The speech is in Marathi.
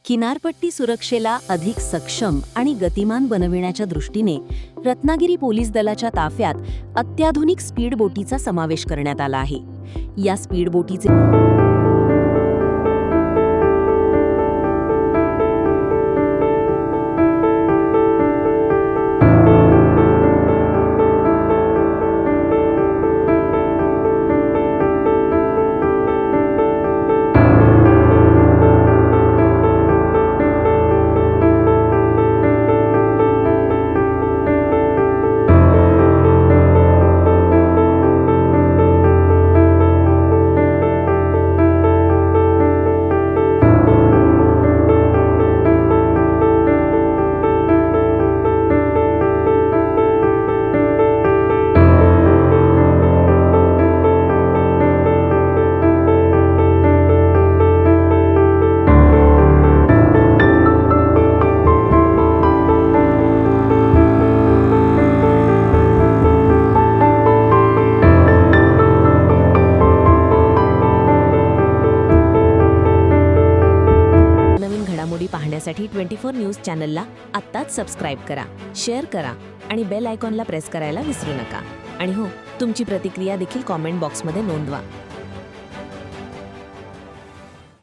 किनारपट्टी सुरक्षेला अधिक सक्षम आणि गतिमान बनविण्याच्या दृष्टीने रत्नागिरी पोलीस दलाच्या ताफ्यात अत्याधुनिक स्पीड बोटीचा समावेश करण्यात आला आहे. या स्पीड बोटीचे घडामोडी पाहण्यासाठी 24 न्यूज चॅनलला आत्ताच सबस्क्राईब करा, शेअर करा आणि बेल आयकॉनला प्रेस करायला विसरू नका. आणि हो, तुमची प्रतिक्रिया देखील कॉमेंट बॉक्समध्ये नोंदवा.